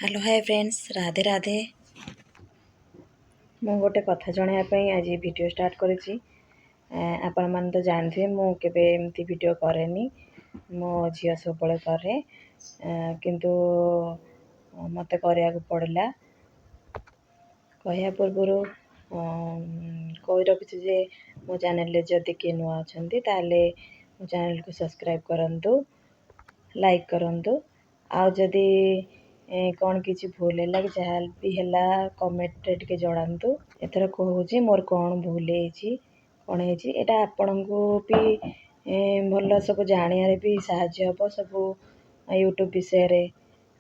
Hello hi friends, Radhe Radhe. ମୁଁ ଗୋଟେ କଥା ଜଣାଇବା ପାଇଁ ଆଜି ଭିଡ଼ିଓ ଷ୍ଟାର୍ଟ କରିଛି। ଆପଣମାନେ ତ ଜାଣିଥିବେ ମୁଁ କେବେ ଏମିତି ଭିଡ଼ିଓ କରେନି, ମୋ ଝିଅ ସବୁବେଳେ କରେ, କିନ୍ତୁ ମୋତେ କରିବାକୁ ପଡ଼ିଲା। କହିବା ପୂର୍ବରୁ କହି ରଖୁଛି ଯେ ମୋ ଚ୍ୟାନେଲରେ ଯଦି କିଏ ନୂଆ ଅଛନ୍ତି ତାହେଲେ ମୋ ଚ୍ୟାନେଲକୁ ସବସ୍କ୍ରାଇବ୍ କରନ୍ତୁ, ଲାଇକ୍ କରନ୍ତୁ। ଆଉ ଯଦି କ'ଣ କିଛି ଭୁଲ ହେଲା କି ଯାହା ବି ହେଲା କମେଣ୍ଟରେ ଟିକେ ଜଣାନ୍ତୁ। ଏଥର କହୁଛି ମୋର କ'ଣ ଭୁଲ ହେଇଛି, କ'ଣ ହେଇଛି, ଏଇଟା ଆପଣଙ୍କୁ ବି ଭଲ ସବୁ ଜାଣିବାରେ ବି ସାହାଯ୍ୟ ହେବ। ସବୁ ୟୁଟ୍ୟୁବ୍ ବିଷୟରେ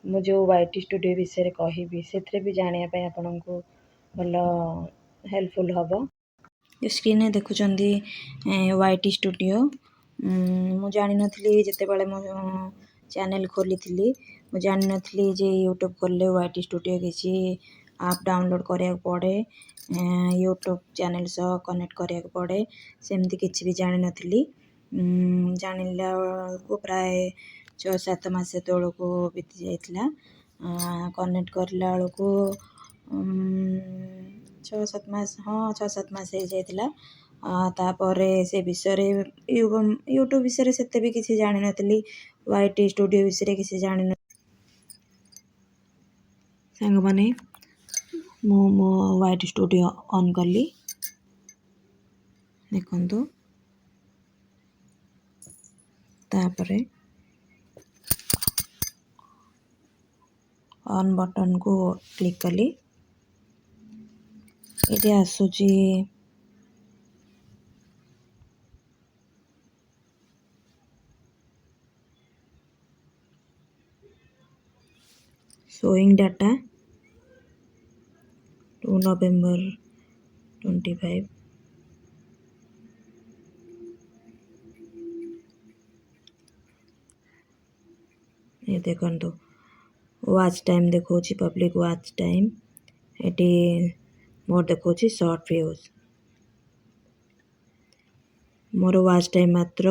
ମୁଁ ଯେଉଁ YT ଷ୍ଟୁଡ଼ିଓ ବିଷୟରେ କହିବି ସେଥିରେ ବି ଜାଣିବା ପାଇଁ ଆପଣଙ୍କୁ ଭଲ ହେଲ୍ପଫୁଲ୍ ହେବ। ସ୍କ୍ରିନ୍ରେ ଦେଖୁଛନ୍ତି YT ଷ୍ଟୁଡ଼ିଓ। ମୁଁ ଜାଣିନଥିଲି ଯେତେବେଳେ ମୋ ଚ୍ୟାନେଲ୍ ଖୋଲିଥିଲି, ମୁଁ ଜାଣିନଥିଲି ଯେ ୟୁଟ୍ୟୁବ୍ ଖୋଲିଲେ YT ଷ୍ଟୁଡ଼ିଓ କିଛି ଆପ୍ ଡାଉନଲୋଡ଼୍ କରିବାକୁ ପଡ଼େ, ୟୁଟ୍ୟୁବ୍ ଚ୍ୟାନେଲ୍ ସହ କନେକ୍ଟ କରିବାକୁ ପଡ଼େ, ସେମିତି କିଛି ବି ଜାଣିନଥିଲି। ଜାଣିଲା ବେଳକୁ ପ୍ରାୟ 6-7 ମାସ ସେତେବେଳକୁ ବିତି ଯାଇଥିଲା। କନେକ୍ଟ କରିଲା ବେଳକୁ 6-7 ମାସ, 6-7 ମାସ ହେଇଯାଇଥିଲା। ତାପରେ ସେ ବିଷୟରେ ୟୁଟ୍ୟୁବ୍ ବିଷୟରେ ସେତେ ବି କିଛି ଜାଣିନଥିଲି, YT ଷ୍ଟୁଡ଼ିଓ ବିଷୟରେ କିଛି ଜାଣିନଥିଲି। ସାଙ୍ଗମାନେ, ମୁଁ ମୋ YT ଷ୍ଟୁଡ଼ିଓ ଅନ୍ କଲି, ଦେଖନ୍ତୁ। ତାପରେ ଅନ୍ ବଟନ୍କୁ କ୍ଲିକ୍ କଲି। ଏଠି ଆସୁଛି showing data 2 November 25। ये देखନ୍ତୁ ୱାଚ୍ ଟାଇମ୍ ଦେଖାଉଛି, ପବ୍ଲିକ୍ ୱାଚ୍ ଟାଇମ୍। ଏଠି ମୋର ଦେଖାଉଛି ସର୍ଟ ଭ୍ୟୁଜ୍। ମୋର ୱାଚ୍ ଟାଇମ୍ ମାତ୍ର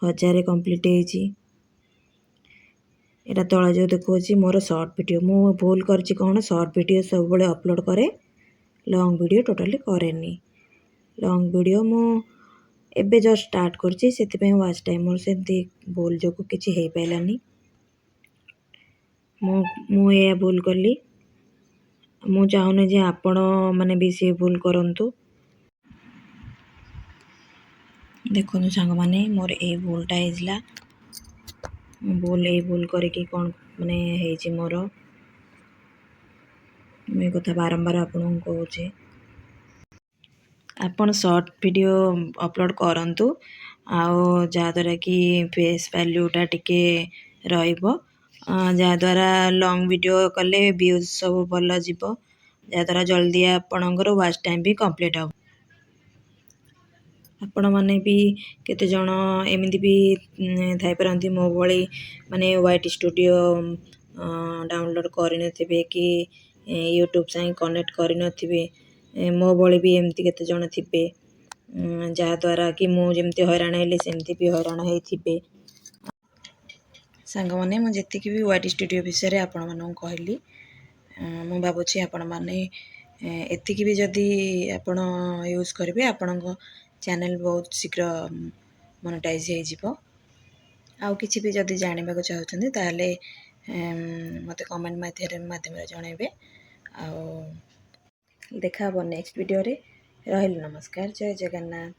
1000 କମ୍ପ୍ଲିଟ୍ ହେଇଛି। ଏଇଟା ତଳେ ଯେଉଁ ଦେଖାଉଛି ମୋର ସର୍ଟ ଭିଡ଼ିଓ। ମୁଁ ଭୁଲ କରିଛି କ'ଣ, ସର୍ଟ ଭିଡ଼ିଓ ସବୁବେଳେ ଅପଲୋଡ଼ କରେ, ଲଙ୍ଗ୍ ଭିଡ଼ିଓ ଟୋଟାଲି କରେନି। ଲଙ୍ଗ୍ ଭିଡ଼ିଓ ମୁଁ ଏବେ ଜଷ୍ଟ ଷ୍ଟାର୍ଟ କରିଛି, ସେଥିପାଇଁ ୱାଚ୍ ଟାଇମ୍ ମୋର ସେମିତି ଭୁଲ ଯୋଗୁଁ କିଛି ହେଇପାରିଲାନି। ମୁଁ ଏହା ଭୁଲ କଲି। ମୁଁ ଚାହୁଁନି ଯେ ଆପଣମାନେ ବି ସେ ଭୁଲ କରନ୍ତୁ। ଦେଖନ୍ତୁ ସାଙ୍ଗମାନେ, ମୋର ଏଇ ଭୁଲଟା ହେଇଥିଲା। ମୁଁ ଏଇ ଭୁଲ କରିକି କ'ଣ ମାନେ ହେଇଛି ମୋର। ମୁଁ ଏ କଥା ବାରମ୍ବାର ଆପଣଙ୍କୁ କହୁଛି, ଆପଣ ସର୍ଟ ଭିଡ଼ିଓ ଅପଲୋଡ଼ କରନ୍ତୁ, ଆଉ ଯାହାଦ୍ୱାରା କି ଫେସ୍ ଭ୍ୟାଲ୍ୟୁଟା ଟିକେ ରହିବ, ଯାହାଦ୍ୱାରା ଲଙ୍ଗ୍ ଭିଡ଼ିଓ କଲେ ଭ୍ୟୁଜ୍ ସବୁ ଭଲ ଯିବ, ଯାହାଦ୍ୱାରା ଜଲ୍ଦି ଆପଣଙ୍କର ୱାଚ୍ ଟାଇମ୍ ବି କମ୍ପ୍ଲିଟ୍ ହେବ। ଆପଣମାନେ ବି କେତେଜଣ ଏମିତି ବି ଥାଇପାରନ୍ତି ମୋ ଭଳି, ମାନେ YT ଷ୍ଟୁଡ଼ିଓ ଡାଉନଲୋଡ଼୍ କରିନଥିବେ କି ୟୁଟ୍ୟୁବ୍ ସାଙ୍ଗେ କନେକ୍ଟ କରିନଥିବେ। ମୋ ଭଳି ବି ଏମିତି କେତେଜଣ ଥିବେ, ଯାହାଦ୍ୱାରା କି ମୁଁ ଯେମିତି ହଇରାଣ ହେଲି ସେମିତି ବି ହଇରାଣ ହେଇଥିବେ। ସାଙ୍ଗମାନେ, ମୁଁ ଯେତିକି ବି YT ଷ୍ଟୁଡ଼ିଓ ବିଷୟରେ ଆପଣମାନଙ୍କୁ କହିଲି, ମୁଁ ଭାବୁଛି ଆପଣମାନେ ଏତିକି ବି ଯଦି ଆପଣ ୟୁଜ୍ କରିବେ, ଆପଣଙ୍କ ଚ୍ୟାନେଲ୍ ବହୁତ ଶୀଘ୍ର ମନିଟାଇଜ୍ ହେଇଯିବ। ଆଉ କିଛି ବି ଯଦି ଜାଣିବାକୁ ଚାହୁଁଛନ୍ତି ତାହେଲେ ମୋତେ କମେଣ୍ଟ ମାଧ୍ୟମରେ ଜଣାଇବେ। ଆଉ ଦେଖା ହେବ ନେକ୍ସଟ ଭିଡ଼ିଓରେ। ରହିଲି, ନମସ୍କାର, ଜୟ ଜଗନ୍ନାଥ।